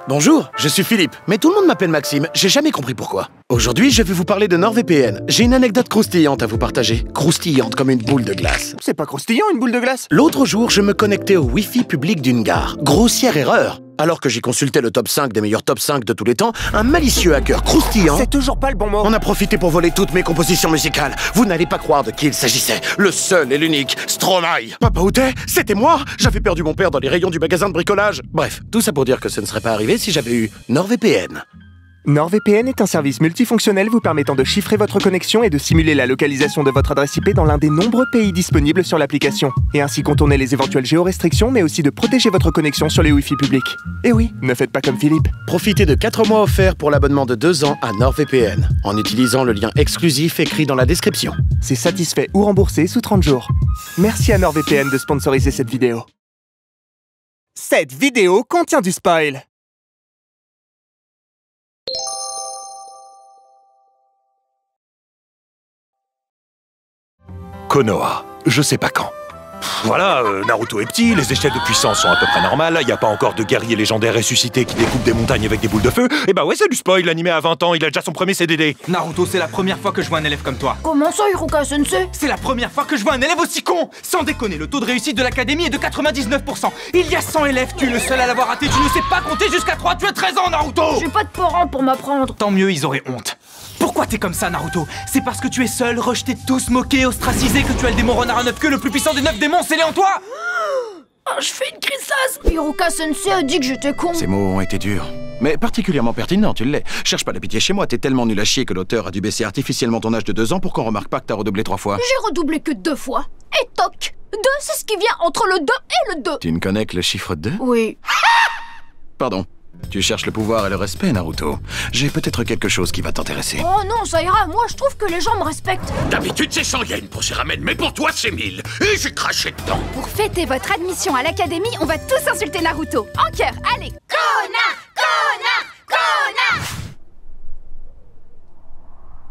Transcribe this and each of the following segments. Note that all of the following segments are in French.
Bonjour, je suis Philippe, mais tout le monde m'appelle Maxime, j'ai jamais compris pourquoi. Aujourd'hui, je vais vous parler de NordVPN. J'ai une anecdote croustillante à vous partager. Croustillante comme une boule de glace. C'est pas croustillant, une boule de glace? L'autre jour, je me connectais au Wi-Fi public d'une gare. Grossière erreur. Alors que j'y consultais le top 5 des meilleurs top 5 de tous les temps, un malicieux hacker croustillant... C'est toujours pas le bon mot. On a profité pour voler toutes mes compositions musicales. Vous n'allez pas croire de qui il s'agissait. Le seul et l'unique, Stromae. Papa Outé, c'était moi. J'avais perdu mon père dans les rayons du magasin de bricolage. Bref, tout ça pour dire que ce ne serait pas arrivé si j'avais eu NordVPN. NordVPN est un service multifonctionnel vous permettant de chiffrer votre connexion et de simuler la localisation de votre adresse IP dans l'un des nombreux pays disponibles sur l'application. Et ainsi contourner les éventuelles géorestrictions, mais aussi de protéger votre connexion sur les Wi-Fi publics. Et oui, ne faites pas comme Philippe. Profitez de 4 mois offerts pour l'abonnement de 2 ans à NordVPN, en utilisant le lien exclusif écrit dans la description. C'est satisfait ou remboursé sous 30 jours. Merci à NordVPN de sponsoriser cette vidéo. Cette vidéo contient du spoil. Konoha, je sais pas quand. Voilà, Naruto est petit, les échelles de puissance sont à peu près normales, y a pas encore de guerrier légendaire ressuscité qui découpe des montagnes avec des boules de feu, et bah ouais, c'est du spoil, l'animé a 20 ans, il a déjà son premier CDD. Naruto, c'est la première fois que je vois un élève comme toi. Comment ça, Hiruka-sensei? C'est la première fois que je vois un élève aussi con. Sans déconner, le taux de réussite de l'académie est de 99%. Il y a 100 élèves, tu es le seul à l'avoir raté, tu ne sais pas compter jusqu'à 3, tu as 13 ans, Naruto. J'ai pas de parents pour m'apprendre. Tant mieux, ils auraient honte. Pourquoi t'es comme ça, Naruto? C'est parce que tu es seul, rejeté de tous, moqué, ostracisé, que tu as le démon renard à 9 queues, le plus puissant des 9 démons scellé en toi. Je fais une grisasse. Hiruka-sensei a dit que j'étais con. Ces mots ont été durs, mais particulièrement pertinents, tu l'es. Cherche pas la pitié chez moi, t'es tellement nul à chier que l'auteur a dû baisser artificiellement ton âge de 2 ans pour qu'on remarque pas que t'as redoublé 3 fois. J'ai redoublé que 2 fois. Et toc, 2, c'est ce qui vient entre le 2 et le 2. Tu ne connais que le chiffre 2? Oui. Pardon. Tu cherches le pouvoir et le respect, Naruto. J'ai peut-être quelque chose qui va t'intéresser. Oh non, ça ira, moi je trouve que les gens me respectent. D'habitude c'est 100 yens pour Shiramen, mais pour toi c'est 1000. Et j'ai craché dedans. Pour fêter votre admission à l'académie, on va tous insulter Naruto. En cœur, allez. Connard, connard, connard.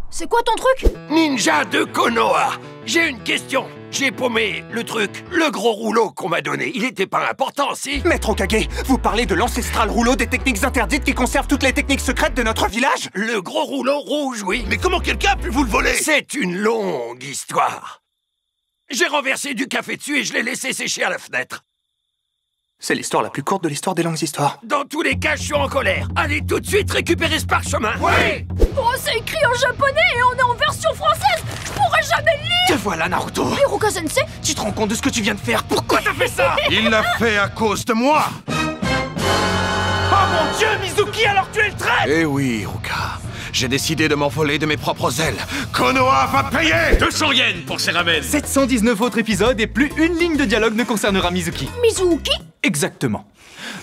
C'est quoi ton truc? Ninja de Konoha. J'ai une question. J'ai paumé le truc, le gros rouleau qu'on m'a donné. Il était pas important, si? Maître Hokage, vous parlez de l'ancestral rouleau des techniques interdites qui conserve toutes les techniques secrètes de notre village? Le gros rouleau rouge, oui. Mais comment quelqu'un a pu vous le voler? C'est une longue histoire. J'ai renversé du café dessus et je l'ai laissé sécher à la fenêtre. C'est l'histoire la plus courte de l'histoire des longues histoires. Dans tous les cas, je suis en colère. Allez tout de suite récupérer ce parchemin. Oui. Oh, c'est écrit en japonais et on est en version française. Je pourrais jamais le lire. Te voilà, Naruto. Hiruka-sensei, Tu te rends compte de ce que tu viens de faire? Pourquoi t'as fait ça? Il l'a fait à cause de moi. Oh mon Dieu, Mizuki, alors tu es le traître! Eh oui, Hiruka. J'ai décidé de m'envoler de mes propres ailes. Konoha va payer. 200 yens pour Shiramen. 719 autres épisodes et plus une ligne de dialogue ne concernera Mizuki. Mizuki. Exactement.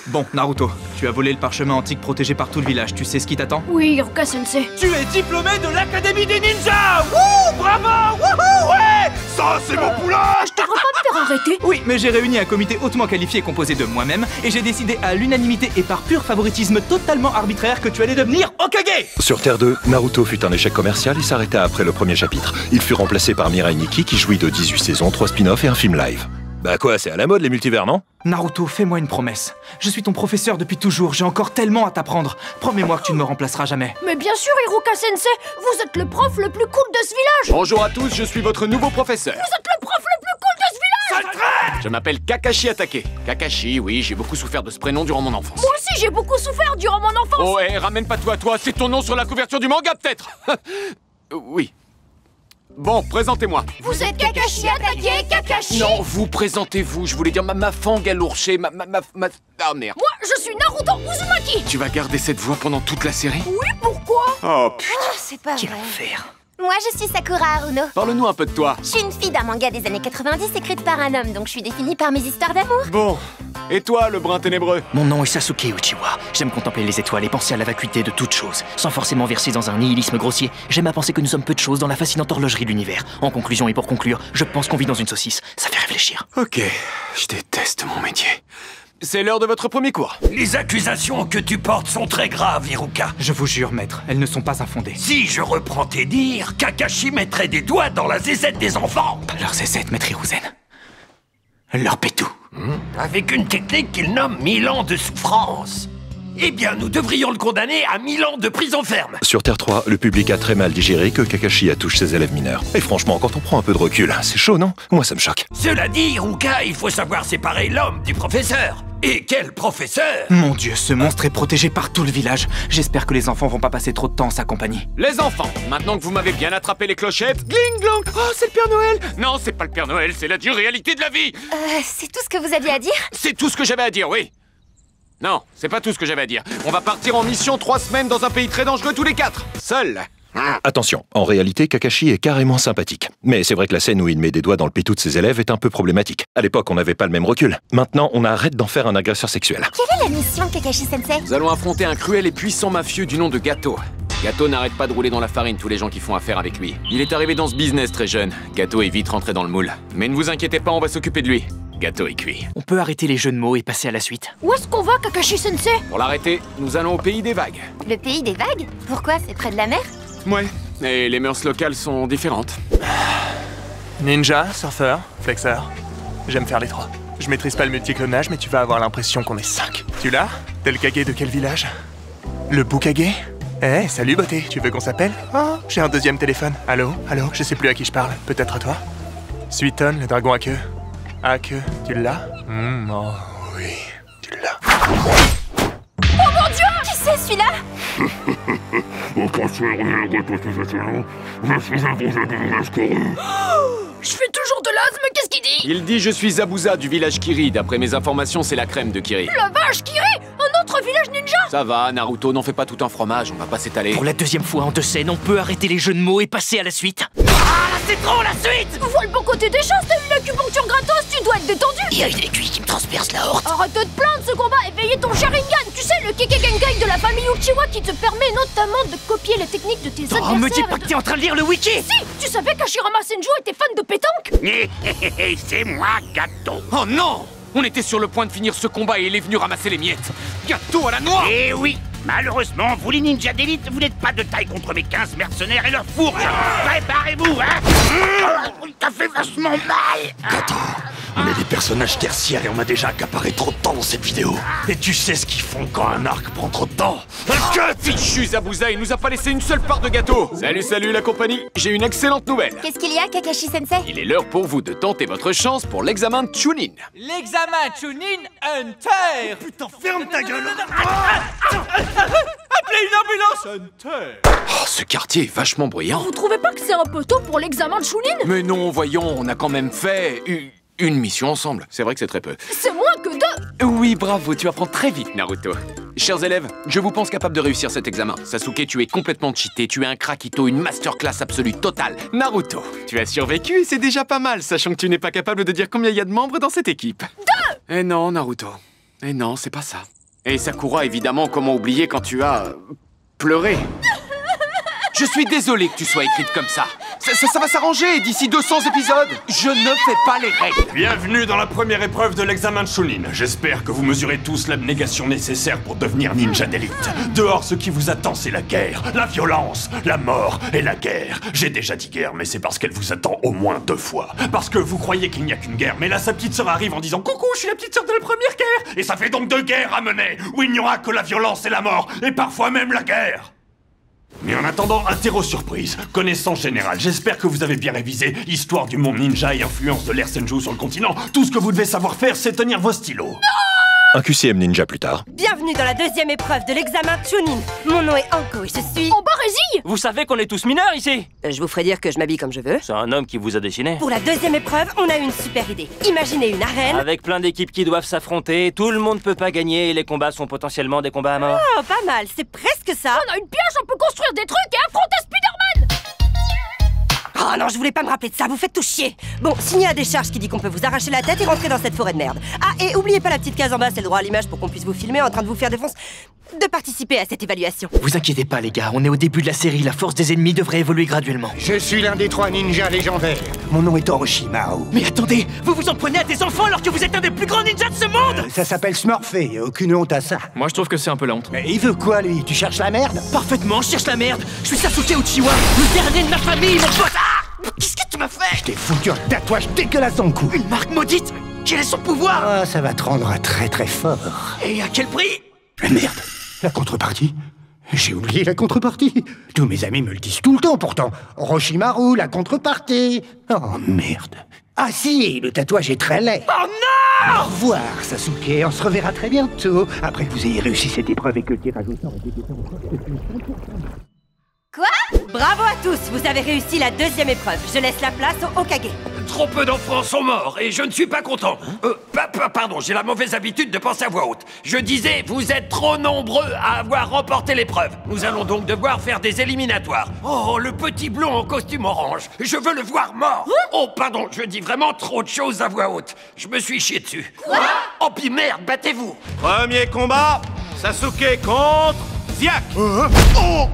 Bon, Naruto, tu as volé le parchemin antique protégé par tout le village. Tu sais ce qui t'attend? Oui, Hiruka-sensei. Tu es diplômé de l'Académie des Ninjas! Wouh! Bravo! Wouhou! Ouais! Ça, c'est mon poulain. Je devrais pas me faire arrêter. Oui, mais j'ai réuni un comité hautement qualifié composé de moi-même et j'ai décidé à l'unanimité et par pur favoritisme totalement arbitraire que tu allais devenir Hokage! Sur Terre 2, Naruto fut un échec commercial et s'arrêta après le premier chapitre. Il fut remplacé par Mirai Nikki qui jouit de 18 saisons, 3 spin-offs et un film live. Bah quoi, c'est à la mode les multivers, non? Naruto, fais-moi une promesse. Je suis ton professeur depuis toujours, j'ai encore tellement à t'apprendre. Promets-moi que tu ne me remplaceras jamais. Mais bien sûr, Hiruka-sensei, vous êtes le prof le plus cool de ce village. Bonjour à tous, je suis votre nouveau professeur. Vous êtes le prof le plus cool de ce village. Je m'appelle Kakashi Atake. Kakashi, oui, j'ai beaucoup souffert de ce prénom durant mon enfance. Moi aussi, j'ai beaucoup souffert durant mon enfance. Oh, ramène pas toi à toi, c'est ton nom sur la couverture du manga, peut-être. Oui. Bon, présentez-moi. Vous êtes Kakashi Atake, Kakashi. Non, vous présentez-vous, je voulais dire ma fang galourchée, ma... Ah merde. Moi, je suis Naruto Uzumaki. Tu vas garder cette voix pendant toute la série? Oui, pourquoi? Oh putain. C'est pas vrai. Enfer. Moi, je suis Sakura Haruno. Parle-nous un peu de toi. Je suis une fille d'un manga des années 90 écrite par un homme, donc je suis définie par mes histoires d'amour. Bon. Et toi, le brin ténébreux? Mon nom est Sasuke Uchiwa. J'aime contempler les étoiles et penser à la vacuité de toute chose, sans forcément verser dans un nihilisme grossier. J'aime à penser que nous sommes peu de choses dans la fascinante horlogerie de l'univers. En conclusion et pour conclure, je pense qu'on vit dans une saucisse. Ça fait réfléchir. Ok, je déteste mon métier. C'est l'heure de votre premier cours. Les accusations que tu portes sont très graves, Hiruka. Je vous jure, maître, elles ne sont pas infondées. Si je reprends tes dires, Kakashi mettrait des doigts dans la zézette des enfants. Pas leur zézette, maître Hiruzen. Leur pétou. Avec une technique qu'il nomme 1000 ans de souffrance. Eh bien, nous devrions le condamner à 1000 ans de prison ferme. Sur Terre 3, le public a très mal digéré que Kakashi attouche ses élèves mineurs. Et franchement, quand on prend un peu de recul, c'est chaud, non? Moi, ça me choque. Cela dit, Hiruka, il faut savoir séparer l'homme du professeur. Et quel professeur! Mon Dieu, ce monstre est protégé par tout le village. J'espère que les enfants vont pas passer trop de temps en sa compagnie. Les enfants, maintenant que vous m'avez bien attrapé les clochettes, gling glong. Oh, c'est le Père Noël. Non, c'est pas le Père Noël, c'est la dure réalité de la vie. C'est tout ce que vous aviez à dire? C'est tout ce que j'avais à dire, oui. Non, c'est pas tout ce que j'avais à dire. On va partir en mission 3 semaines dans un pays très dangereux tous les 4. Seuls. Attention, en réalité, Kakashi est carrément sympathique. Mais c'est vrai que la scène où il met des doigts dans le pétou de ses élèves est un peu problématique. À l'époque, on n'avait pas le même recul. Maintenant, on arrête d'en faire un agresseur sexuel. Quelle est la mission, Kakashi-sensei? Nous allons affronter un cruel et puissant mafieux du nom de Gato. Gato n'arrête pas de rouler dans la farine tous les gens qui font affaire avec lui. Il est arrivé dans ce business très jeune. Gato est vite rentré dans le moule. Mais ne vous inquiétez pas, on va s'occuper de lui. Gato est cuit. On peut arrêter les jeux de mots et passer à la suite. Où est-ce qu'on va, Kakashi-sensei? Pour l'arrêter, nous allons au pays des vagues. Le pays des vagues? Pourquoi? C'est près de la mer? Ouais, et les mœurs locales sont différentes. Ninja, surfeur, flexeur. J'aime faire les trois. Je maîtrise pas le multiclonage, mais tu vas avoir l'impression qu'on est 5. Tu l'as? T'es le Kage de quel village? Le Bukage? Eh, salut beauté, tu veux qu'on s'appelle? Oh, j'ai un deuxième téléphone. Allô? Allô? Je sais plus à qui je parle. Peut-être à toi? Suiton, le dragon à queue. À queue, tu l'as? Oh oui, tu l'as. Oh mon Dieu! Qui c'est celui-là? Je fais toujours de l'asthme, qu'est-ce qu'il dit? Il dit je suis Zabuza du village Kiri. D'après mes informations, c'est la crème de Kiri. La vache, Kiri! Un autre village ninja? Ça va, Naruto, n'en fais pas tout un fromage, on va pas s'étaler. Pour la deuxième fois en 2 scènes, on peut arrêter les jeux de mots et passer à la suite. C'est trop la suite! Vois le bon côté des choses, t'as eu une acupuncture gratos, tu dois être détendu! Il y a une aiguille qui me transperce la horte. Arrête de te plaindre, ce combat a éveillé ton Sharingan! Tu sais, le Kekegenkai de la famille Uchiwa qui te permet notamment de copier les techniques de tes adversaires. Oh, me dis pas que t'es en train de lire le wiki! Si! Tu savais qu'Hashirama Senju était fan de pétanque? C'est moi, Gato. Oh non! On était sur le point de finir ce combat et il est venu ramasser les miettes. Gato à la noix! Eh oui, malheureusement, vous les ninjas d'élite, vous n'êtes pas de taille contre mes 15 mercenaires et leurs fourches. Préparez-vous, hein! Ça fait vachement mal. Gato, on est des personnages tertiaires et on a déjà accaparé trop de temps dans cette vidéo. Et tu sais ce qu'ils font quand un arc prend trop de temps? Fichu Zabuza, il nous a pas laissé une seule part de gâteau. Salut la compagnie, j'ai une excellente nouvelle. Qu'est-ce qu'il y a, Kakashi-sensei? Il est l'heure pour vous de tenter votre chance pour l'examen de Chunin. L'examen Chunin Hunter. Putain, ferme ta gueule! Appelez une ambulance Hunter. Oh, ce quartier est vachement bruyant. Vous trouvez pas que c'est un peu tôt pour l'examen de Chunin? Mais non, voyons, on a quand même fait une mission ensemble. C'est vrai que c'est très peu. C'est moins que 2! Oui, bravo, tu apprends très vite, Naruto. Chers élèves, je vous pense capable de réussir cet examen. Sasuke, tu es complètement cheaté, tu es un craquito, une masterclass absolue totale. Naruto, tu as survécu et c'est déjà pas mal, sachant que tu n'es pas capable de dire combien il y a de membres dans cette équipe. 2! Eh non, Naruto. Eh non, c'est pas ça. Et Sakura, évidemment, comment oublier quand tu as... pleuré. Je suis désolé que tu sois écrite comme ça. Ça va s'arranger d'ici 200 épisodes. Je ne fais pas les règles. Bienvenue dans la première épreuve de l'examen de Chunin. J'espère que vous mesurez tous l'abnégation nécessaire pour devenir ninja d'élite. Dehors, ce qui vous attend, c'est la guerre, la violence, la mort et la guerre. J'ai déjà dit guerre, mais c'est parce qu'elle vous attend au moins 2 fois. Parce que vous croyez qu'il n'y a qu'une guerre, mais là, sa petite sœur arrive en disant « Coucou, je suis la petite sœur de la première guerre !» Et ça fait donc 2 guerres à mener, où il n'y aura que la violence et la mort, et parfois même la guerre. Mais en attendant, un terreau surprise, connaissance générale, j'espère que vous avez bien révisé histoire du monde ninja et influence de l'ère Senju sur le continent. Tout ce que vous devez savoir faire, c'est tenir vos stylos. Un QCM ninja plus tard. Bienvenue dans la deuxième épreuve de l'examen Chunin. Mon nom est Anko et je suis... En barésie! Vous savez qu'on est tous mineurs ici? Je vous ferai dire que je m'habille comme je veux. C'est un homme qui vous a dessiné. Pour la deuxième épreuve, on a une super idée. Imaginez une arène... Avec plein d'équipes qui doivent s'affronter, tout le monde peut pas gagner et les combats sont potentiellement des combats à mort. Oh, pas mal, c'est presque ça. On a une pioche, on peut construire des trucs et affronter Spider-Man! Oh non, je voulais pas me rappeler de ça, vous faites tout chier. Bon, signez à décharge qui dit qu'on peut vous arracher la tête et rentrer dans cette forêt de merde. Ah, et oubliez pas la petite case en bas, c'est le droit à l'image pour qu'on puisse vous filmer en train de vous faire défoncer. De participer à cette évaluation. Vous inquiétez pas les gars, on est au début de la série, la force des ennemis devrait évoluer graduellement. Je suis l'un des 3 ninjas légendaires. Mon nom est Orochimaru. Mais attendez, vous vous en prenez à des enfants alors que vous êtes un des plus grands ninjas de ce monde! Ça s'appelle Smurfé, y a aucune honte à ça. Moi je trouve que c'est un peu la honte. Mais il veut quoi lui? Tu cherches la merde? Parfaitement, je cherche la merde. Je suis Sasuke Uchiwa, le dernier de ma famille, mon pote. Qu'est-ce que tu m'as fait? Je t'ai foutu un tatouage dégueulasse en cou. Une marque maudite? Quel est son pouvoir? Ah, ça va te rendre très très fort. Et à quel prix? Merde. La contrepartie? J'ai oublié la contrepartie. Tous mes amis me le disent tout le temps pourtant. Orochimaru, la contrepartie. Oh merde. Ah si, le tatouage est très laid. Oh non! Au revoir, Sasuke. On se reverra très bientôt. Après que vous ayez réussi cette épreuve et que le tirage au sort ait été fait en sorte que Quoi? Bravo à tous, vous avez réussi la deuxième épreuve. Je laisse la place au Hokage. Trop peu d'enfants sont morts et je ne suis pas content. Pardon, j'ai la mauvaise habitude de penser à voix haute. Je disais, vous êtes trop nombreux à avoir remporté l'épreuve. Nous allons donc devoir faire des éliminatoires. Oh, le petit blond en costume orange. Je veux le voir mort. Oh, pardon, je dis vraiment trop de choses à voix haute. Je me suis chié dessus. Quoi? Oh, puis merde, battez-vous. Premier combat, Sasuke contre Ziak. Oh!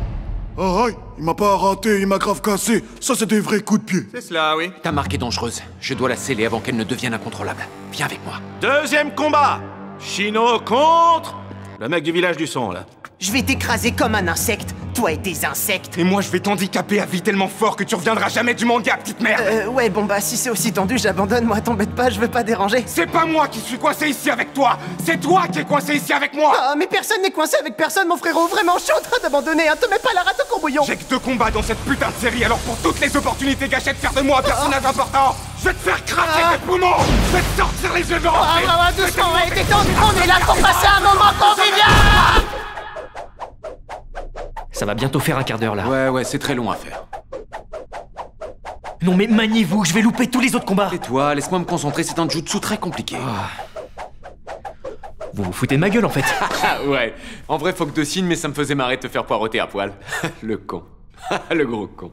Oh, il m'a pas raté, il m'a grave cassé. Ça, c'est des vrais coups de pied. C'est cela, oui. Ta marque est dangereuse. Je dois la sceller avant qu'elle ne devienne incontrôlable. Viens avec moi. Deuxième combat, Shino contre le mec du village du son, là. Je vais t'écraser comme un insecte, toi et tes insectes. Et moi je vais t'handicaper à vie tellement fort que tu reviendras jamais du monde, petite merde. Ouais, bon bah si c'est aussi tendu, j'abandonne, moi t'embête pas, je veux pas déranger. C'est pas moi qui suis coincé ici avec toi, c'est toi qui es coincé ici avec moi. Ah, mais personne n'est coincé avec personne, mon frérot, vraiment, je suis en train d'abandonner, hein, te mets pas la rate au courbouillon. J'ai que 2 combats dans cette putain de série, alors pour toutes les opportunités gâchées de faire de moi un personnage important, je vais te faire craquer tes poumons, je vais te sortir les yeux de l'enfer. Doucement, ouais, détends, on est là pour passer un moment convivial. Ça va bientôt faire un quart d'heure là. Ouais, c'est très long à faire. Non mais maniez-vous, je vais louper tous les autres combats. Et toi, laisse-moi me concentrer, c'est un jutsu très compliqué. Vous vous foutez de ma gueule en fait. Ouais, en vrai faut que de signe, mais ça me faisait marrer de te faire poireauter à poil. Le con. Le gros con.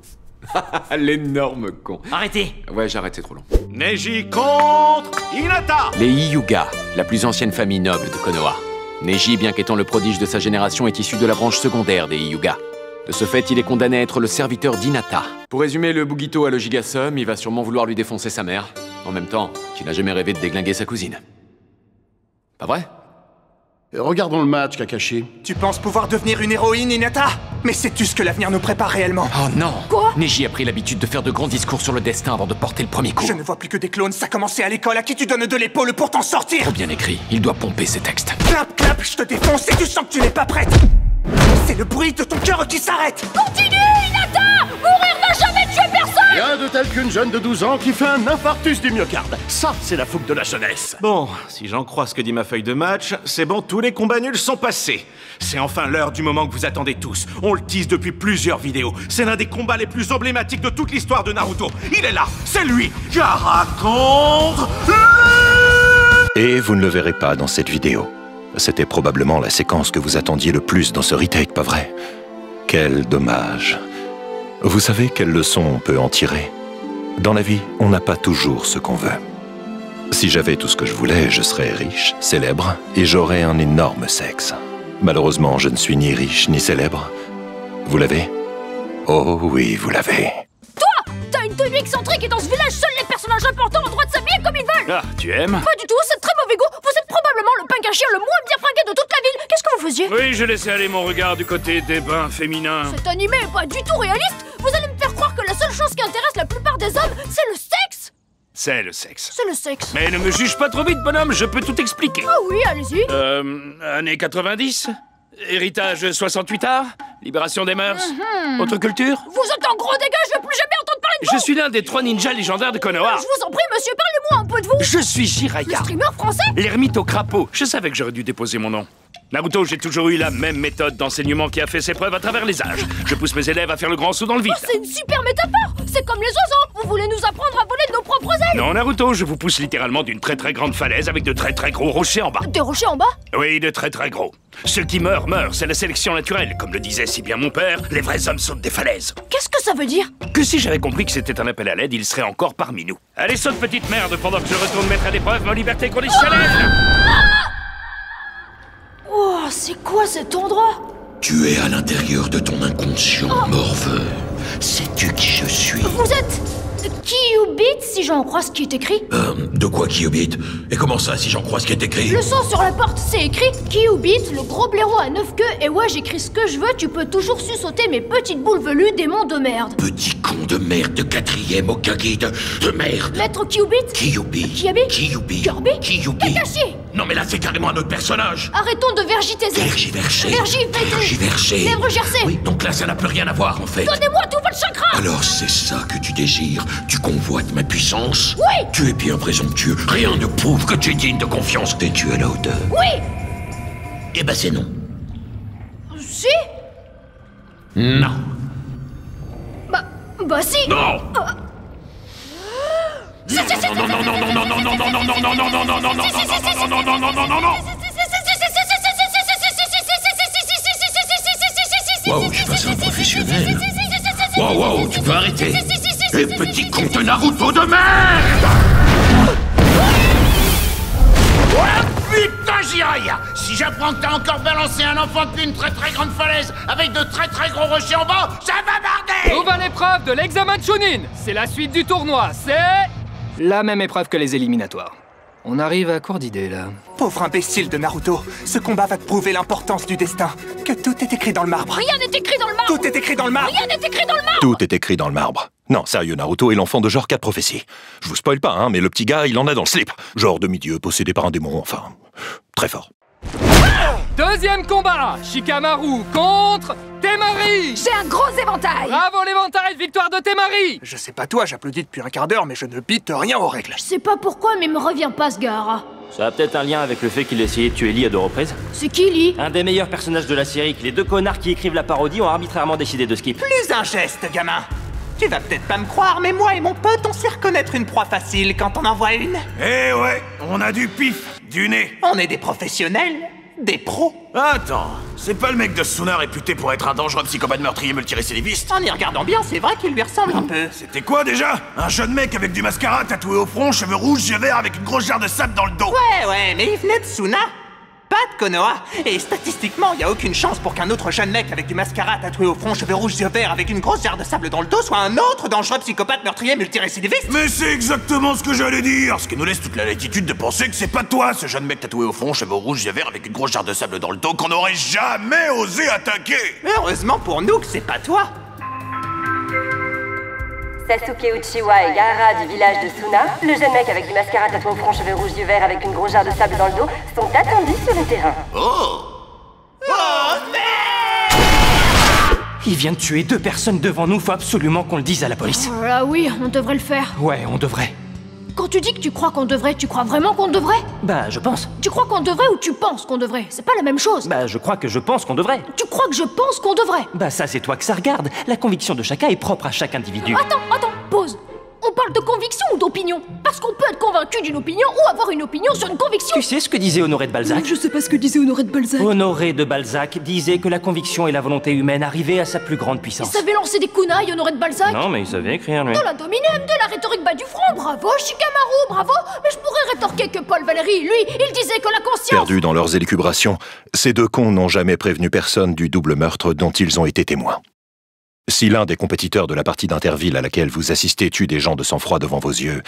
L'énorme con. Arrêtez. Ouais, j'arrête, c'est trop long. Neji contre Hinata. Les Hyuga, la plus ancienne famille noble de Konoha. Neji, bien qu'étant le prodige de sa génération, est issu de la branche secondaire des Hyuga. De ce fait, il est condamné à être le serviteur d'Hinata. Pour résumer, le Bugito a le gigasum, il va sûrement vouloir lui défoncer sa mère. En même temps, qu'il n'a jamais rêvé de déglinguer sa cousine. Pas vrai? Regardons le match, Kakashi. Tu penses pouvoir devenir une héroïne, Hinata? Mais sais-tu ce que l'avenir nous prépare réellement? Oh non! Quoi? Neji a pris l'habitude de faire de grands discours sur le destin avant de porter le premier coup. Je ne vois plus que des clones, ça commençait à l'école, à qui tu donnes de l'épaule pour t'en sortir? Trop bien écrit, il doit pomper ses textes. Clap, clap, je te défonce et tu sens que tu n'es pas prête! C'est le bruit de ton cœur qui s'arrête! Continue, Hinata! Mourir n'a jamais tué personne! Rien de tel qu'une jeune de 12 ans qui fait un infarctus du myocarde. Ça, c'est la fougue de la jeunesse. Bon, si j'en crois ce que dit ma feuille de match, c'est bon, tous les combats nuls sont passés. C'est enfin l'heure du moment que vous attendez tous. On le tease depuis plusieurs vidéos. C'est l'un des combats les plus emblématiques de toute l'histoire de Naruto. Il est là, c'est lui, Gaara contre... Et vous ne le verrez pas dans cette vidéo. C'était probablement la séquence que vous attendiez le plus dans ce retake, pas vrai? Quel dommage. Vous savez quelle leçon on peut en tirer? Dans la vie, on n'a pas toujours ce qu'on veut. Si j'avais tout ce que je voulais, je serais riche, célèbre, et j'aurais un énorme sexe. Malheureusement, je ne suis ni riche ni célèbre. Vous l'avez? Oh oui, vous l'avez. Toi! T'as une tenue excentrique et dans ce village, seuls les personnages importants ont le droit de s'habiller comme ils veulent! Ah, tu aimes? Pas du tout, c'est très mauvais goût! Vous êtes probablement le punk à chien le moins bien fringué de toute la ville! Qu'est-ce que vous faisiez? Oui, je laissais aller mon regard du côté des bains féminins. Cet animé est pas du tout réaliste! Vous allez me faire croire que la seule chose qui intéresse la plupart des hommes, c'est le sexe! C'est le sexe. C'est le sexe. Mais ne me juge pas trop vite, bonhomme, je peux tout expliquer. Ah oui, allez-y. Années 90, héritage 68 art, libération des mœurs, autre culture. Vous êtes un gros dégât, je veux plus jamais entendre parler de vous! Je suis l'un des 3 ninjas légendaires de Konoha. Je vous en prie, monsieur, parlez-moi un peu de vous! Je suis Jiraiya. Le streamer français? L'ermite au crapaud. Je savais que j'aurais dû déposer mon nom. Naruto, j'ai toujours eu la même méthode d'enseignement qui a fait ses preuves à travers les âges. Je pousse mes élèves à faire le grand saut dans le vide. Oh, c'est une super métaphore! C'est comme les oiseaux! Vous voulez nous apprendre à voler de nos propres ailes? Non, Naruto, je vous pousse littéralement d'une très très grande falaise avec de très très gros rochers en bas. Des rochers en bas? Oui, de très très gros. Ceux qui meurent, meurent. C'est la sélection naturelle. Comme le disait si bien mon père, les vrais hommes sautent des falaises. Qu'est-ce que ça veut dire? Que si j'avais compris que c'était un appel à l'aide, il serait encore parmi nous. Allez, saute petite merde pendant que je retourne mettre à l'épreuve ma liberté conditionnelle. Oh, c'est quoi cet endroit? Tu es à l'intérieur de ton inconscient, morveux. Sais-tu qui je suis? Vous êtes... Kyubit, si j'en crois ce qui est écrit. De quoi Kyubit? Et comment ça, si j'en crois ce qui est écrit? Le son sur la porte, c'est écrit Kyubit, le gros blaireau à 9 queues, et ouais, j'écris ce que je veux, tu peux toujours sucer mes petites boules velues, démon de merde. Petit con de merde de 4e Hokage de merde. Maître Kyubit? Kyubi. Kyubi? Kyubi. Kirby? Kyubi. Kakashi! Non mais là c'est carrément un autre personnage. Arrêtons de vergitaiser. Vergiverser. Vergiverser. Lèvres gercées. Oui, donc là ça n'a plus rien à voir en fait. Donnez-moi tout votre chakra. Alors c'est ça que tu désires? Tu convoites ma puissance? Oui. Tu es bien présomptueux. Rien ne prouve que tu es digne de confiance. Es-tu à la hauteur? Oui. Eh ben c'est non. Si. Non. Bah si. Non. Waouh, je passe un professionnel. Waouh, tu peux arrêter. Et petit con de Naruto de merde. Putain, j'y aille! Si j'apprends que t'as encore balancé un enfant depuis une très très grande falaise avec de très très gros rochers en bas, ça va barder! Nouvelle épreuve de l'examen de Chunin. C'est la suite du tournoi, c'est... la même épreuve que les éliminatoires. On arrive à court d'idées, là. Pauvre imbécile de Naruto, ce combat va te prouver l'importance du destin. Que tout est écrit dans le marbre. Rien n'est écrit dans le marbre. Tout est écrit dans le marbre. Rien n'est écrit dans le marbre. Tout est écrit dans le marbre. Non, sérieux, Naruto est l'enfant de genre 4 prophéties. Je vous spoil pas, hein, mais le petit gars, il en a dans le slip. Genre demi-dieu, possédé par un démon, enfin... très fort. Deuxième combat, Shikamaru contre Temari. J'ai un gros éventail. Bravo l'éventail, victoire de Temari. Je sais pas toi, j'applaudis depuis un quart d'heure, mais je ne bite rien aux règles. Je sais pas pourquoi, mais il me revient pas ce gars. Ça a peut-être un lien avec le fait qu'il a essayé de tuer Lee à 2 reprises. C'est qui, Lee? Un des meilleurs personnages de la série que les 2 connards qui écrivent la parodie ont arbitrairement décidé de skip. Plus un geste, gamin. Tu vas peut-être pas me croire, mais moi et mon pote, on sait reconnaître une proie facile quand on en voit une. Eh ouais, on a du pif, du nez. On est des professionnels, des pros. Attends, c'est pas le mec de Suna réputé pour être un dangereux psychopathe meurtrier multirécidiviste? En y regardant bien, c'est vrai qu'il lui ressemble un peu. C'était quoi déjà? Un jeune mec avec du mascara tatoué au front, cheveux rouges, yeux verts avec une grosse jarre de sable dans le dos. Ouais, mais il venait de Suna, pas de Konoha. Et statistiquement, y a aucune chance pour qu'un autre jeune mec avec du mascara tatoué au front, cheveux rouges, yeux verts avec une grosse jarre de sable dans le dos soit un autre dangereux psychopathe meurtrier multirécidiviste. Mais c'est exactement ce que j'allais dire, ce qui nous laisse toute la latitude de penser que c'est pas toi, ce jeune mec tatoué au front, cheveux rouges, yeux verts avec une grosse jarre de sable dans le dos qu'on aurait jamais osé attaquer. Heureusement pour nous que c'est pas toi. Sasuke Uchiwa et Gaara du village de Suna, le jeune mec avec du mascara tatoué au front, cheveux rouges, yeux verts avec une grosse jarre de sable dans le dos, sont attendus sur le terrain. Oh! Il vient de tuer 2 personnes devant nous, faut absolument qu'on le dise à la police. Ah oui, on devrait le faire. Ouais, on devrait. Quand tu dis que tu crois qu'on devrait, tu crois vraiment qu'on devrait? Bah, je pense. Tu crois qu'on devrait ou tu penses qu'on devrait? C'est pas la même chose. Bah, je crois que je pense qu'on devrait. Tu crois que je pense qu'on devrait? Bah, ça, c'est toi que ça regarde. La conviction de chacun est propre à chaque individu. Attends, pause. On parle de conviction ou d'opinion? Parce qu'on peut être convaincu d'une opinion ou avoir une opinion sur une conviction. Tu sais ce que disait Honoré de Balzac? Je sais pas ce que disait Honoré de Balzac. Honoré de Balzac disait que la conviction et la volonté humaine arrivaient à sa plus grande Il puissance. savait lancer des kunai, Honoré de Balzac? Non, mais il savait écrire, lui. De la dominem, de la rhétorique bas du front, bravo Shikamaru, bravo. Mais je pourrais rétorquer que Paul Valéry, lui, il disait que la conscience... Perdus dans leurs élucubrations, ces 2 cons n'ont jamais prévenu personne du double meurtre dont ils ont été témoins. Si l'un des compétiteurs de la partie d'Interville à laquelle vous assistez tue des gens de sang-froid devant vos yeux,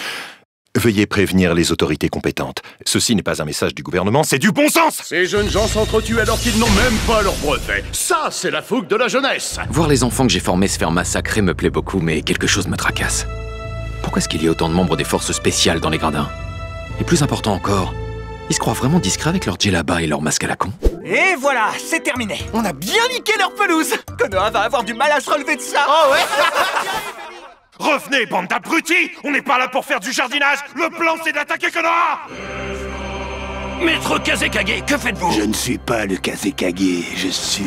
veuillez prévenir les autorités compétentes. Ceci n'est pas un message du gouvernement, c'est du bon sens! Ces jeunes gens s'entretuent alors qu'ils n'ont même pas leur brevet. Ça, c'est la fougue de la jeunesse! Voir les enfants que j'ai formés se faire massacrer me plaît beaucoup, mais quelque chose me tracasse. Pourquoi est-ce qu'il y a autant de membres des forces spéciales dans les gradins? Et plus important encore, ils se croient vraiment discrets avec leur djellaba et leur masque à la con? Et voilà, c'est terminé. On a bien niqué leur pelouse. Konoha va avoir du mal à se relever de ça. Oh ouais. Revenez, bande d'abrutis! On n'est pas là pour faire du jardinage! Le plan, c'est d'attaquer Konoha! Maître Kazekage, que faites-vous? Je ne suis pas le Kazekage, je suis...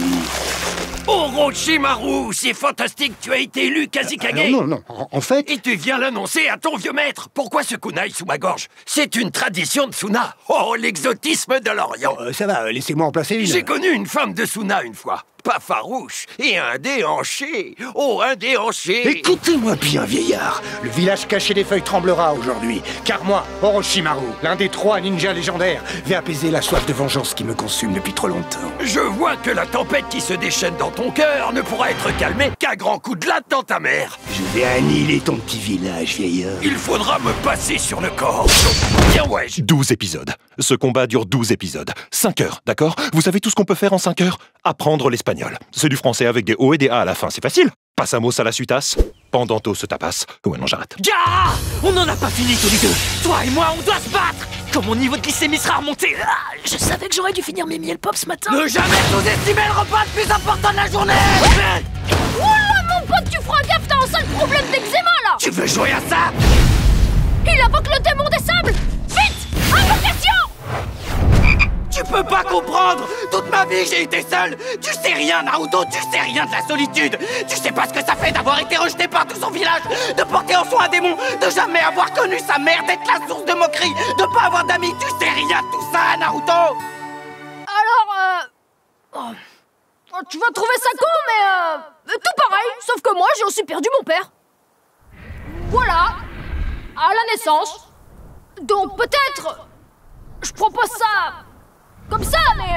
Orochimaru, c'est fantastique, tu as été élu Kazekage. Non, en fait... Et tu viens l'annoncer à ton vieux maître. Pourquoi ce kunai sous ma gorge? C'est une tradition de Suna. Oh, l'exotisme de l'Orient. Ça va, laissez-moi en placer une. J'ai connu une femme de Suna une fois. Pas farouche, et un déhanché. Oh, un déhanché. Écoutez-moi bien, vieillard. Le village caché des feuilles tremblera aujourd'hui, car moi, Orochimaru, l'un des 3 ninjas légendaires, vais apaiser la soif de vengeance qui me consume depuis trop longtemps. Je vois que la tempête qui se déchaîne dans ton cœur ne pourra être calmée qu'à grands coups de latte dans ta mère. Je vais annihiler ton petit village, vieillard. Il faudra me passer sur le corps. Bien ouais. 12 épisodes. Ce combat dure 12 épisodes. 5 heures, d'accord? Vous savez tout ce qu'on peut faire en 5 heures? Apprendre l'espagnol. C'est du français avec des O et des A à la fin, c'est facile. Passamos a la suitas. Pendanto se tapasse. Ouais, non, j'arrête. Gars, on n'en a pas fini tous les deux. Toi et moi, on doit se battre. Quand mon niveau de glycémie sera remonté. Je savais que j'aurais dû finir mes miel pop ce matin. Ne jamais sous-estimer le repas le plus important de la journée. Oula, mon pote, tu feras gaffe, t'as un sale problème d'eczéma, là. Tu veux jouer à ça? Il invoque le démon des sables. Vite, invocation. Tu peux pas comprendre! Toute ma vie, j'ai été seul! Tu sais rien, Naruto, tu sais rien de la solitude! Tu sais pas ce que ça fait d'avoir été rejeté par tout son village, de porter en soi un démon, de jamais avoir connu sa mère, d'être la source de moquerie, de pas avoir d'amis! Tu sais rien de tout ça, Naruto! Alors, tu vas trouver ça con, mais tout pareil, sauf que moi, j'ai aussi perdu mon père. Voilà, à la naissance. Donc peut-être, je propose ça... comme ça, mais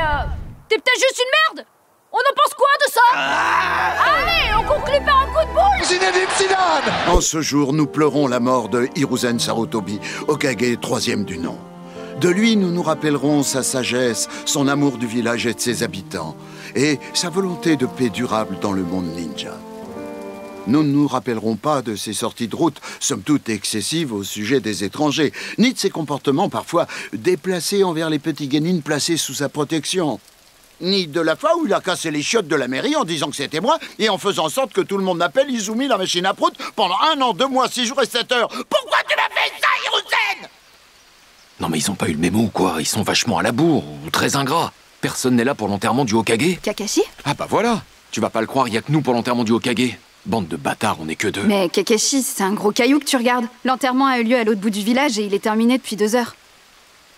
t'es peut-être juste une merde. On en pense quoi de ça? Allez, on conclut par un coup de boule. Zinedine Zidane. En ce jour, nous pleurons la mort de Hiruzen Sarutobi, Hokage 3e du nom. De lui, nous nous rappellerons sa sagesse, son amour du village et de ses habitants, et sa volonté de paix durable dans le monde ninja. Nous ne nous rappellerons pas de ses sorties de route, somme toute excessives au sujet des étrangers, ni de ses comportements parfois déplacés envers les petits guénines placés sous sa protection. Ni de la fois où il a cassé les chiottes de la mairie en disant que c'était moi et en faisant en sorte que tout le monde m'appelle Izumi la machine à prout pendant 1 an, 2 mois, 6 jours et 7 heures. Pourquoi tu m'as fait ça, Hiruzen? Non mais ils ont pas eu le mémo ou quoi? Ils sont vachement à la bourre ou très ingrats. Personne n'est là pour l'enterrement du Hokage. Kakashi? Ah bah voilà. Tu vas pas le croire, y a que nous pour l'enterrement du Hokage. Bande de bâtards, on est que 2. Mais Kakashi, c'est un gros caillou que tu regardes. L'enterrement a eu lieu à l'autre bout du village et il est terminé depuis 2 heures.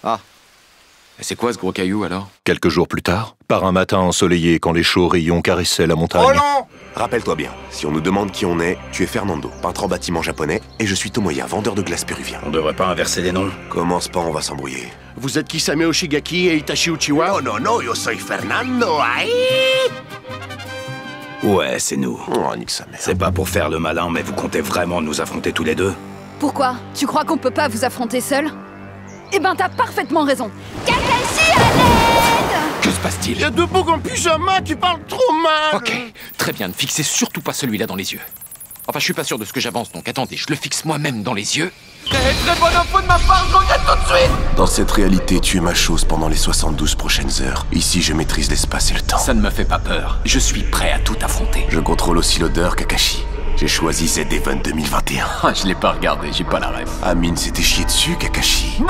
Ah. Et c'est quoi ce gros caillou alors? Quelques jours plus tard, par un matin ensoleillé quand les chauds rayons caressaient la montagne. Oh non! Rappelle-toi bien, si on nous demande qui on est, tu es Fernando, peintre en bâtiment japonais, et je suis Tomoya, vendeur de glace péruvien. On devrait pas inverser les noms. Commence pas, on va s'embrouiller. Vous êtes Kisame Oshigaki et Itachi Uchiwa? Non, non, non, yo soy Fernando, aïe! Ouais, c'est nous. Oh, nique sa mère. C'est pas pour faire le malin, mais vous comptez vraiment nous affronter tous les deux? Pourquoi? Tu crois qu'on peut pas vous affronter seul? Eh ben, t'as parfaitement raison. Kakashi, à l'aide! Que se passe-t-il? Il y a 2 boucs en pyjama qui parlent trop mal. Ok, très bien, ne fixez surtout pas celui-là dans les yeux. Enfin, je suis pas sûr de ce que j'avance, donc attendez, je le fixe moi-même dans les yeux. Très bonne info de ma part, je regrette tout de suite! Dans cette réalité, tu es ma chose pendant les 72 prochaines heures. Ici, je maîtrise l'espace et le temps. Ça ne me fait pas peur. Je suis prêt à tout affronter. Je contrôle aussi l'odeur, Kakashi. J'ai choisi Z-Event 2021. Ah, je l'ai pas regardé, j'ai pas la rêve. Amine s'était chié dessus, Kakashi.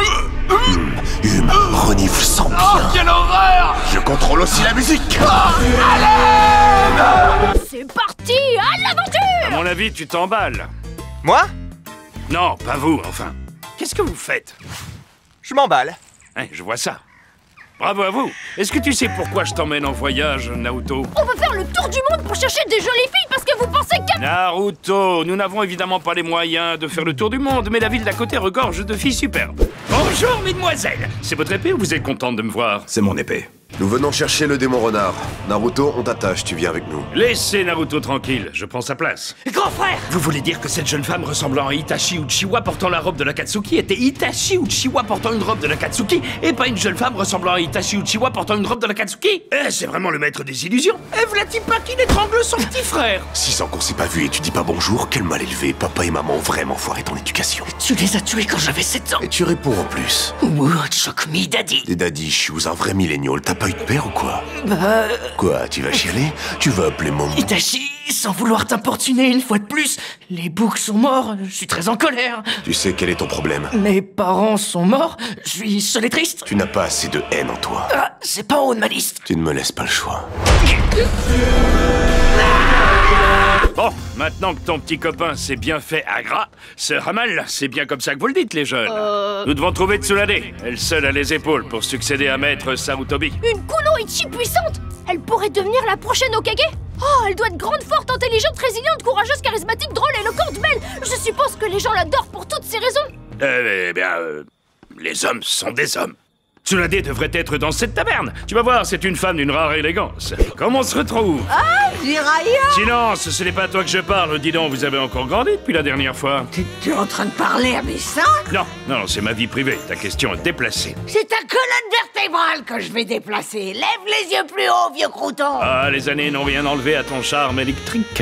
Renifle sans bien. Oh, quelle horreur! Je contrôle aussi la musique. C'est parti, à l'aventure. À mon avis, tu t'emballes. Moi? Non, pas vous, enfin. Qu'est-ce que vous faites? Je m'emballe. Hein, je vois ça. Bravo à vous. Est-ce que tu sais pourquoi je t'emmène en voyage, Naruto? On veut faire le tour du monde pour chercher des jolies filles parce que vous pensez qu'à... Naruto, nous n'avons évidemment pas les moyens de faire le tour du monde, mais la ville d'à côté regorge de filles superbes. Bonjour, mesdemoiselles. C'est votre épée ou vous êtes contente de me voir? C'est mon épée. Nous venons chercher le démon renard. Naruto, on t'attache, tu viens avec nous. Laissez Naruto tranquille, je prends sa place. Grand frère! Vous voulez dire que cette jeune femme ressemblant à Itachi Uchiwa portant la robe de l'Akatsuki était Itachi Uchiwa portant une robe de l'Akatsuki et pas une jeune femme ressemblant à Itachi Uchiwa portant une robe de l'Akatsuki? C'est vraiment le maître des illusions. V'là-t-il pas qu'il étrangle son petit frère? 6 ans qu'on s'est pas vu et tu dis pas bonjour, quel mal élevé. Papa et maman ont vraiment foiré ton éducation. Tu les as tués quand j'avais 7 ans. Et tu réponds en plus. What shock me, daddy? Des daddy issues, un vrai millénial. T'as pas eu de père ou quoi? Bah... Quoi, tu vas chialer? Tu vas appeler mon... Itachi, sans vouloir t'importuner une fois de plus, les boucs sont morts, je suis très en colère. Tu sais quel est ton problème? Mes parents sont morts, je suis seul et triste. Tu n'as pas assez de haine en toi. Ah, c'est pas en haut de ma liste. Tu ne me laisses pas le choix. Bon, maintenant que ton petit copain s'est bien fait à gras, Sœur Hamal, c'est bien comme ça que vous le dites, les jeunes. Nous devons trouver Tsunade. Elle seule a les épaules pour succéder à Maître Sarutobi. Une Kunoichi puissante. Elle pourrait devenir la prochaine Hokage. Oh, elle doit être grande, forte, intelligente, résiliente, courageuse, charismatique, drôle, éloquente, belle. Je suppose que les gens l'adorent pour toutes ces raisons. Eh bien, les hommes sont des hommes. Tsunade devrait être dans cette taverne. Tu vas voir, c'est une femme d'une rare élégance. Comment on se retrouve? Ah, Jiraiya! Silence, ce n'est pas à toi que je parle. Dis donc, vous avez encore grandi depuis la dernière fois. Tu es en train de parler à mes seins? Non, c'est ma vie privée. Ta question est déplacée. C'est ta colonne vertébrale que je vais déplacer. Lève les yeux plus haut, vieux crouton. Ah, les années n'ont rien enlevé à ton charme électrique.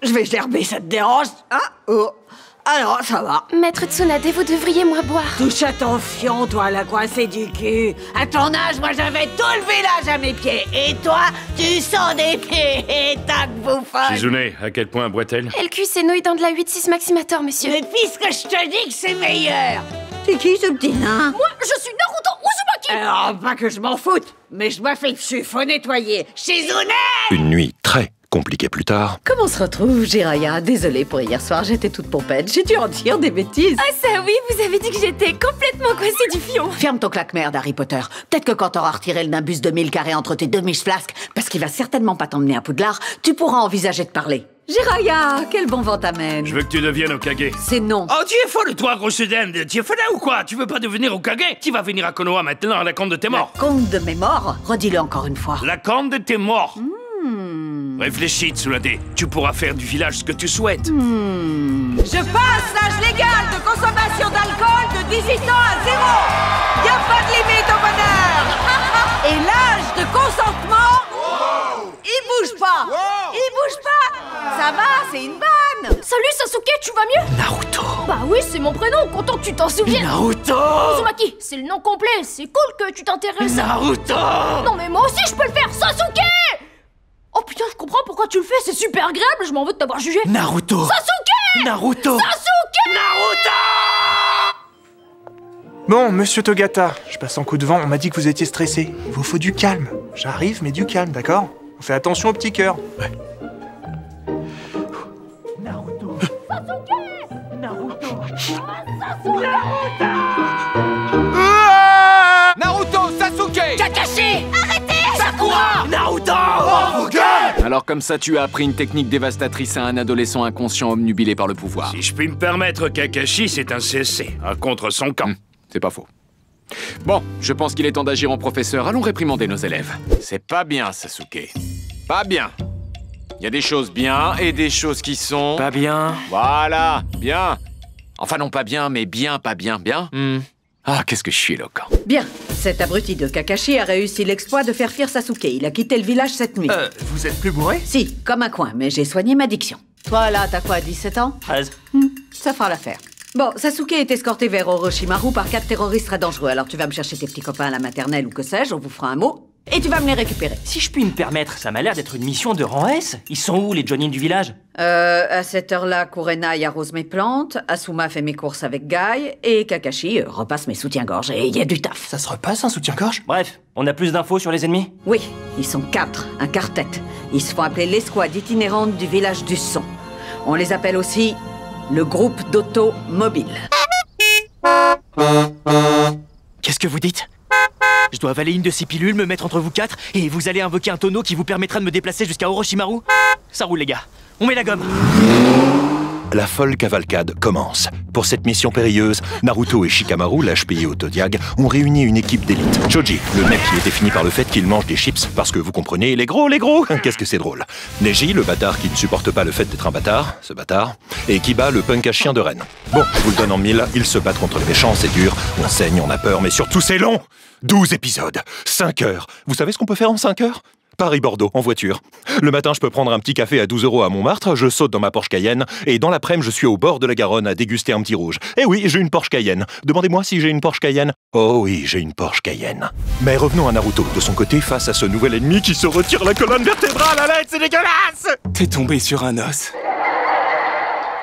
je vais gerber, ça te dérange? Ah, oh. Alors, ça va. Maître Tsunade, vous devriez moins boire. Touche à ton fion, toi, la coincée du cul. À ton âge, moi, j'avais tout le village à mes pieds. Et toi, tu sens des pieds. Et tac, bouffonne. Shizune, à quel point boit-elle? Elle cuit ses nouilles dans de la 8-6 Maximator, monsieur. Mais puisque je te dis que c'est meilleur. C'est qui, ce petit nain? Moi, je suis Naruto Uzumaki. Alors, pas que je m'en foute, mais je m'affiche dessus, faut nettoyer. Shizune! Une nuit très compliquée plus tard. Comment on se retrouve, Jiraya? Désolée pour hier soir, j'étais toute pompette. J'ai dû en dire des bêtises. Ah ça oui, vous avez dit que j'étais complètement coincée du fion. Ferme ton claque-merde, Harry Potter. Peut-être que quand t'auras retiré le nimbus de 1000 carrés entre tes deux miches-flasques, parce qu'il va certainement pas t'emmener à Poudlard, tu pourras envisager de parler. Jiraya, quel bon vent t'amène. Je veux que tu deviennes Hokage. C'est non. Oh, tu es folle, toi, grosse dinde. Tu es folle ou quoi? Tu veux pas devenir Hokage? Tu vas venir à Konoha maintenant, à la compte de tes morts. La compte de mes morts? Redis-le encore une fois. La compte de tes morts. Réfléchis, Tsunade. Tu pourras faire du village ce que tu souhaites. Je passe l'âge légal de consommation d'alcool de 18 ans à 0. Y a pas de limite au bonheur. Et l'âge de consentement, il bouge pas. Il bouge pas. Ça va, c'est une vanne. Salut Sasuke, tu vas mieux? Naruto. Bah oui, c'est mon prénom, content que tu t'en souviennes. Naruto. Uzumaki, c'est le nom complet, c'est cool que tu t'intéresses. Naruto. Non mais moi aussi je peux le faire, Sasuke. Oh putain, je comprends pourquoi tu le fais, c'est super agréable, je m'en veux de t'avoir jugé. Naruto. Sasuke. Naruto. Sasuke. Naruto. Bon, monsieur Togata, je passe en coup de vent, on m'a dit que vous étiez stressé. Il vous faut du calme. J'arrive, mais du calme, d'accord? On fait attention au petit cœur. Ouais. Naruto. Sasuke. Naruto. Naruto, Sasuke! Kakashi, arrêtez! Sakura. Naruto. Alors comme ça, tu as appris une technique dévastatrice à un adolescent inconscient obnubilé par le pouvoir. Si je puis me permettre, Kakashi, c'est un CSC, un contre son camp. C'est pas faux. Bon, je pense qu'il est temps d'agir en professeur. Allons réprimander nos élèves. C'est pas bien, Sasuke. Pas bien. Il y a des choses bien et des choses qui sont... Pas bien. Voilà, bien. Enfin non, pas bien, mais bien, pas bien, bien. Ah, qu'est-ce que je suis éloquent. Bien, cet abruti de Kakashi a réussi l'exploit de faire fuir Sasuke. Il a quitté le village cette nuit. Vous êtes plus bourré? Si, comme un coin, mais j'ai soigné ma diction. Toi, là, t'as quoi, 17 ans? 13. Ça fera l'affaire. Bon, Sasuke est escorté vers Orochimaru par 4 terroristes très dangereux. Alors tu vas me chercher tes petits copains à la maternelle ou que sais-je, on vous fera un mot. Et tu vas me les récupérer. Si je puis me permettre, ça m'a l'air d'être une mission de rang S. Ils sont où, les Jonin du village? À cette heure-là, Kurenai arrose mes plantes, Asuma fait mes courses avec Guy, et Kakashi repasse mes soutiens-gorge. Et il y a du taf. Ça se repasse, un soutien-gorge? Bref, on a plus d'infos sur les ennemis? Oui, ils sont 4, un quartet. Ils se font appeler l'escouade itinérante du village du son. On les appelle aussi le groupe d'auto mobile. Qu'est-ce que vous dites? Je dois avaler une de ces pilules, me mettre entre vous quatre, et vous allez invoquer un tonneau qui vous permettra de me déplacer jusqu'à Orochimaru? Ça roule les gars, on met la gomme. La folle cavalcade commence. Pour cette mission périlleuse, Naruto et Shikamaru, l'âge payé au Todiag, ont réuni une équipe d'élite. Choji, le mec qui est défini par le fait qu'il mange des chips, parce que vous comprenez, les gros, qu'est-ce que c'est drôle. Neji, le bâtard qui ne supporte pas le fait d'être un bâtard, ce bâtard. Et Kiba, le punk à chien de Rennes. Bon, je vous le donne en mille, ils se battent contre les méchants, c'est dur, on saigne, on a peur, mais surtout c'est long. 12 épisodes, 5 heures. Vous savez ce qu'on peut faire en 5 heures? Paris-Bordeaux, en voiture. Le matin, je peux prendre un petit café à 12 € à Montmartre, je saute dans ma Porsche Cayenne, et dans l'après-midi, je suis au bord de la Garonne à déguster un petit rouge. Eh oui, j'ai une Porsche Cayenne. Demandez-moi si j'ai une Porsche Cayenne. Oh oui, j'ai une Porsche Cayenne. Mais revenons à Naruto, de son côté, face à ce nouvel ennemi qui se retire la colonne vertébrale à l'aide, c'est dégueulasse! T'es tombé sur un os.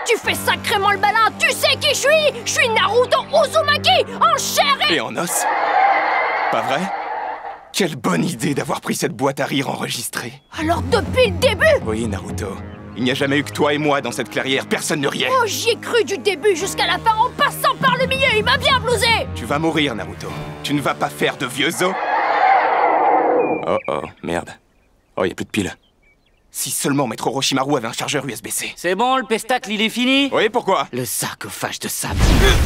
Tu fais sacrément le malin, tu sais qui je suis? Je suis Naruto Uzumaki, en chair Et en os? Pas vrai? Quelle bonne idée d'avoir pris cette boîte à rire enregistrée. Alors depuis le début? Oui, Naruto. Il n'y a jamais eu que toi et moi dans cette clairière, personne ne riait. Oh, j'y ai cru du début jusqu'à la fin en passant par le milieu, il m'a bien blousé. Tu vas mourir, Naruto. Tu ne vas pas faire de vieux os. Oh oh, merde. Oh, y a plus de piles. Si seulement Maître Orochimaru avait un chargeur USB-C. C'est bon, le pestacle, il est fini? Oui, pourquoi? Le sarcophage de sable.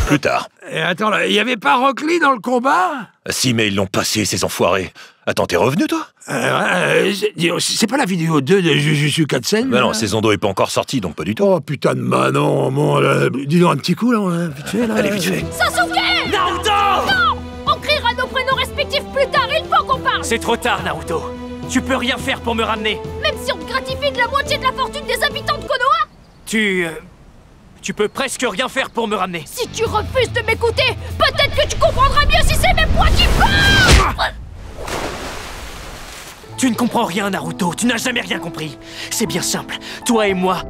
Plus tard. Attends, il y avait pas Rock Lee dans le combat? Si, mais ils l'ont passé, ces enfoirés. Attends, t'es revenu, toi? C'est pas la vidéo 2 de Jujutsu Kaisen? Bah non, Saison 2 est pas encore sortie, donc pas du tout. Oh putain de manon, bon, dis donc un petit coup, là, vite fait, là. Allez, vite fait. Sasuke! Naruto! Non! On criera nos prénoms respectifs plus tard, il faut qu'on parle! C'est trop tard, Naruto. Tu peux rien faire pour me ramener. Même si on te gratifie de la moitié de la fortune des habitants de Konoha, Tu peux presque rien faire pour me ramener. Si tu refuses de m'écouter, peut-être que tu comprendras mieux si c'est même moi qui parle. Tu ne comprends rien, Naruto. Tu n'as jamais rien compris. C'est bien simple. Toi et moi...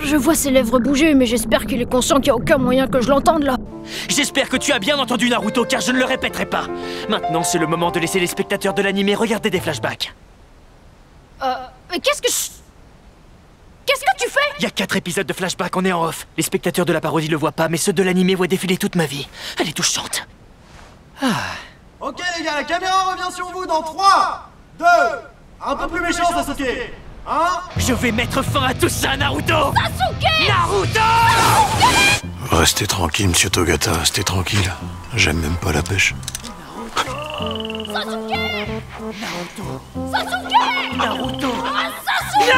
Je vois ses lèvres bouger, mais j'espère qu'il est conscient qu'il n'y a aucun moyen que je l'entende, là. J'espère que tu as bien entendu Naruto, car je ne le répéterai pas. Maintenant, c'est le moment de laisser les spectateurs de l'anime regarder des flashbacks. Mais qu'est-ce que tu fais? Il y a 4 épisodes de flashback, on est en off. Les spectateurs de la parodie le voient pas, mais ceux de l'anime voient défiler toute ma vie. Elle est touchante. Ok les gars, la caméra revient sur vous dans 3, 2, un peu plus méchant Sasuke. Je vais mettre fin à tout ça, Naruto. Sasuke! Naruto! Restez tranquille, monsieur Togata, restez tranquille. J'aime même pas la pêche. Sasuke! Naruto! Sasuke! Naruto! Sasuke!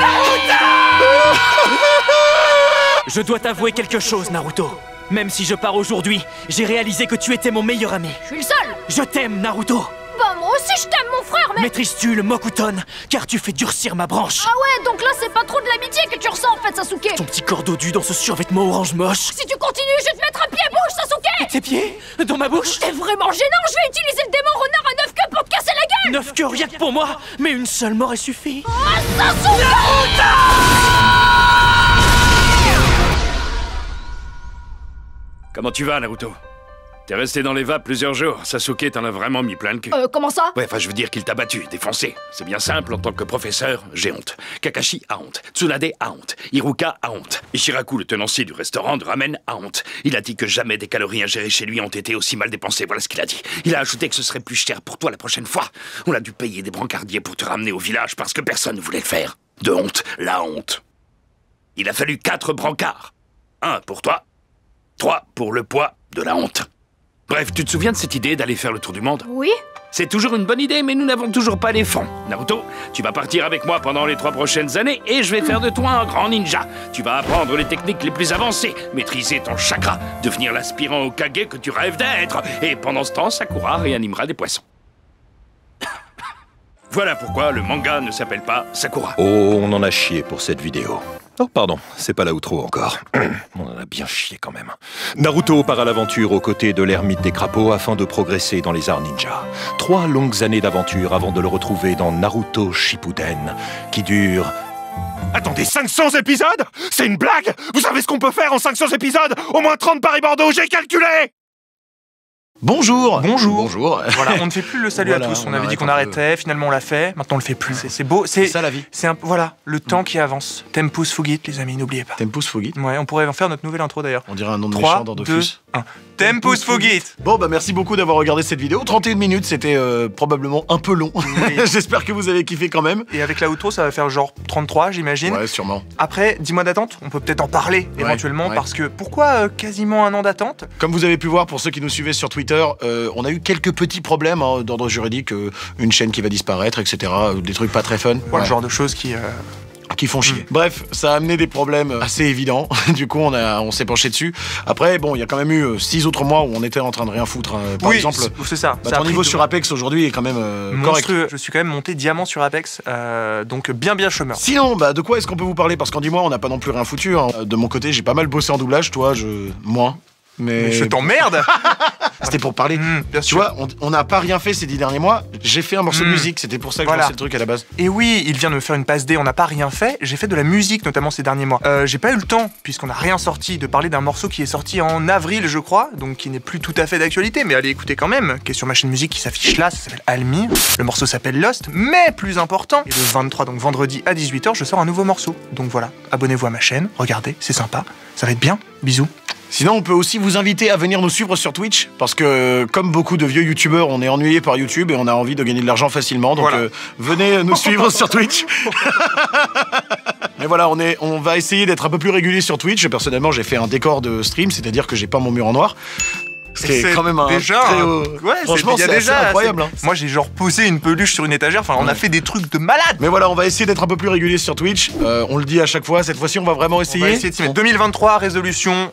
Je dois t'avouer quelque chose, Naruto. Même si je pars aujourd'hui, j'ai réalisé que tu étais mon meilleur ami. Je suis le seul! Je t'aime, Naruto! Bah moi aussi je t'aime mon frère, mais... Maîtrises-tu le Mokuton? Car tu fais durcir ma branche. Ah ouais, donc là c'est pas trop de l'amitié que tu ressens en fait, Sasuke. Ton petit corps dodu dans ce survêtement orange moche. Si tu continues, je vais te mettre un pied-bouche, Sasuke. Tes pieds? Dans ma bouche? C'est vraiment gênant, je vais utiliser le démon renard à 9 queues pour te casser la gueule. 9 queues rien que pour moi, mais une seule m'aurait suffi. Oh, Sasuke! Comment tu vas, Naruto? T'es resté dans les vapes plusieurs jours. Sasuke t'en a vraiment mis plein le cul. Comment ça? Ouais, enfin, je veux dire qu'il t'a battu, défoncé. C'est bien simple, en tant que professeur, j'ai honte. Kakashi a honte. Tsunade a honte. Iruka a honte. Ichiraku, le tenancier du restaurant de ramen, a honte. Il a dit que jamais des calories ingérées chez lui ont été aussi mal dépensées. Voilà ce qu'il a dit. Il a ajouté que ce serait plus cher pour toi la prochaine fois. On a dû payer des brancardiers pour te ramener au village parce que personne ne voulait le faire. De honte, la honte. Il a fallu 4 brancards. 1 pour toi, 3 pour le poids de la honte. Bref, tu te souviens de cette idée d'aller faire le tour du monde? Oui. C'est toujours une bonne idée, mais nous n'avons toujours pas les fonds. Naruto, tu vas partir avec moi pendant les 3 prochaines années et je vais faire de toi un grand ninja. Tu vas apprendre les techniques les plus avancées, maîtriser ton chakra, devenir l'aspirant au Kage que tu rêves d'être. Et pendant ce temps, Sakura réanimera des poissons. Voilà pourquoi le manga ne s'appelle pas Sakura. Oh, on en a chié pour cette vidéo. Oh, pardon, c'est pas l'outro encore. On en a bien chié quand même. Naruto part à l'aventure aux côtés de l'ermite des crapauds afin de progresser dans les arts ninja. 3 longues années d'aventure avant de le retrouver dans Naruto Shippuden, qui dure... Attendez, 500 épisodes? C'est une blague? Vous savez ce qu'on peut faire en 500 épisodes? Au moins 30 Paris-Bordeaux, j'ai calculé! Bonjour. Bonjour. Voilà, on ne fait plus le salut à tous. On avait dit qu'on arrêtait, finalement on l'a fait, maintenant on le fait plus. C'est beau, c'est ça la vie. C'est voilà, le temps qui avance. Tempus fugit, les amis, n'oubliez pas. Tempus fugit. Ouais, on pourrait en faire notre nouvelle intro d'ailleurs. On dirait un nom de méchant dans Dofus. 3, 2, 1. Tempus fugit. Bon bah merci beaucoup d'avoir regardé cette vidéo. 31 minutes, c'était probablement un peu long. Oui. J'espère que vous avez kiffé quand même. Et avec la outro, ça va faire genre 33, j'imagine. Ouais, sûrement. Après, 10 mois d'attente, on peut peut-être en parler éventuellement parce que pourquoi quasiment un an d'attente? Comme vous avez pu voir pour ceux qui nous suivaient sur Twitter, on a eu quelques petits problèmes d'ordre juridique, une chaîne qui va disparaître, etc. Des trucs pas très fun. Voilà, le genre de choses qui font chier. Bref, ça a amené des problèmes assez évidents. Du coup, on s'est penché dessus. Après, bon, il y a quand même eu 6 autres mois où on était en train de rien foutre. Par exemple, c'est ça. Ton niveau sur Apex aujourd'hui est quand même correct. Je suis quand même monté diamant sur Apex, donc bien chômeur. Sinon, de quoi est-ce qu'on peut vous parler? Parce qu'en 10 mois, on n'a pas non plus rien foutu. De mon côté, j'ai pas mal bossé en doublage, toi, moins. Mais je t'emmerde. C'était pour parler. Bien sûr. Tu vois, on n'a pas rien fait ces 10 derniers mois. J'ai fait un morceau de musique, c'était pour ça que j'ai lancé le truc à la base. Et oui, il vient de me faire une passe D, on n'a pas rien fait. J'ai fait de la musique, notamment ces derniers mois. J'ai pas eu le temps, puisqu'on n'a rien sorti, de parler d'un morceau qui est sorti en avril, je crois, donc qui n'est plus tout à fait d'actualité, mais allez écouter quand même, qui est sur ma chaîne musique qui s'affiche là, ça s'appelle Almir. Le morceau s'appelle Lost, mais plus important, et le 23, donc vendredi à 18h, je sors un nouveau morceau. Donc voilà, abonnez-vous à ma chaîne, regardez, c'est sympa, ça va être bien, bisous. Sinon, on peut aussi vous inviter à venir nous suivre sur Twitch, parce que, comme beaucoup de vieux youtubeurs, on est ennuyé par YouTube et on a envie de gagner de l'argent facilement, donc venez nous suivre sur Twitch. Mais voilà, on va essayer d'être un peu plus régulier sur Twitch. Personnellement, j'ai fait un décor de stream, c'est-à-dire que j'ai pas mon mur en noir. C'est quand même un déjà très haut... Ouais, franchement, c'est déjà incroyable. Moi, j'ai genre posé une peluche sur une étagère. Enfin, on a fait des trucs de malade. Mais voilà, on va essayer d'être un peu plus régulier sur Twitch. On le dit à chaque fois. Cette fois-ci, on va vraiment essayer. On va essayer de s'y mettre. 2023, résolution,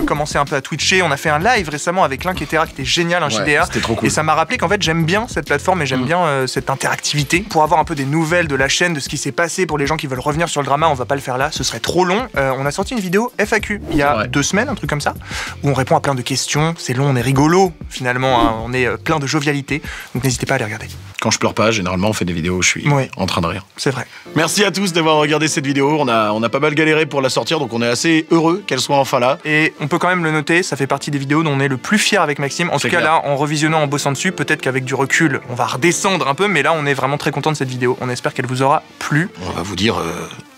commencé un peu à twitcher. On a fait un live récemment avec Linketera qui était génial, un JDR. C'était trop cool. Et ça m'a rappelé qu'en fait j'aime bien cette plateforme et j'aime bien cette interactivité. Pour avoir un peu des nouvelles de la chaîne, de ce qui s'est passé pour les gens qui veulent revenir sur le drama, on va pas le faire là, ce serait trop long. On a sorti une vidéo FAQ il y a 2 semaines, un truc comme ça, où on répond à plein de questions. C'est long, on est rigolo finalement, hein. On est plein de jovialité. Donc n'hésitez pas à les regarder. Quand je pleure pas, généralement on fait des vidéos où je suis en train de rire. C'est vrai. Merci à tous d'avoir regardé cette vidéo. On a pas mal galéré pour la sortir, donc on est assez heureux qu'elle soit enfin là. Et on peut quand même le noter, ça fait partie des vidéos dont on est le plus fier avec Maxime. En tout cas là, en revisionnant, en bossant dessus, peut-être qu'avec du recul, on va redescendre un peu, mais là on est vraiment très content de cette vidéo. On espère qu'elle vous aura plu. On va vous dire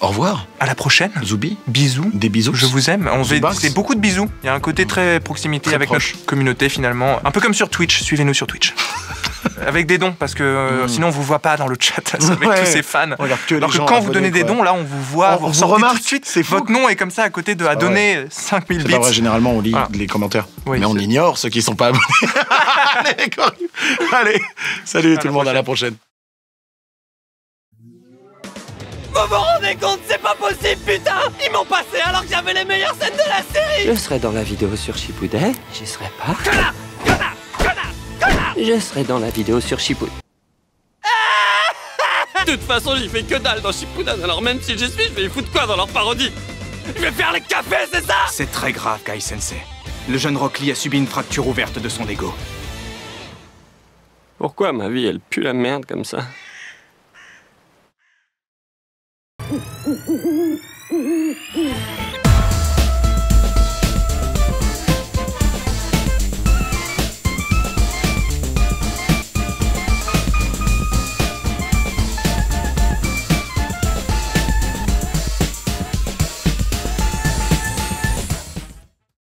au revoir. À la prochaine. Zoubi. Bisous. Des bisous. Je vous aime. C'est beaucoup de bisous. Il y a un côté très proximité très avec proche. notre communauté finalement. Un peu comme sur Twitch. Suivez-nous sur Twitch. Avec des dons, parce que sinon on vous voit pas dans le chat avec tous ces fans. Alors que quand vous donnez des dons, là on vous voit, vous ressortez tout de suite. C'est votre nom est comme ça à côté de à donner 5000 bits. C'est pas vrai, généralement on lit les commentaires. Oui, mais on ignore ceux qui sont pas abonnés. Allez, salut tout le monde, à la prochaine. Vous vous rendez compte, c'est pas possible, putain! Ils m'ont passé alors que j'avais les meilleures scènes de la série! Je serai dans la vidéo sur Shippuden, j'y serai pas. Connard! Je serai dans la vidéo sur Shippuden. De toute façon, j'y fais que dalle dans Shippuden, alors même si j'y suis, je vais y foutre quoi dans leur parodie? Je vais faire les cafés, c'est ça? C'est très grave, Kai Sensei. Le jeune Rock Lee a subi une fracture ouverte de son ego. Pourquoi ma vie, elle pue la merde comme ça? Ouh, ouh, ouh, ouh, ouh.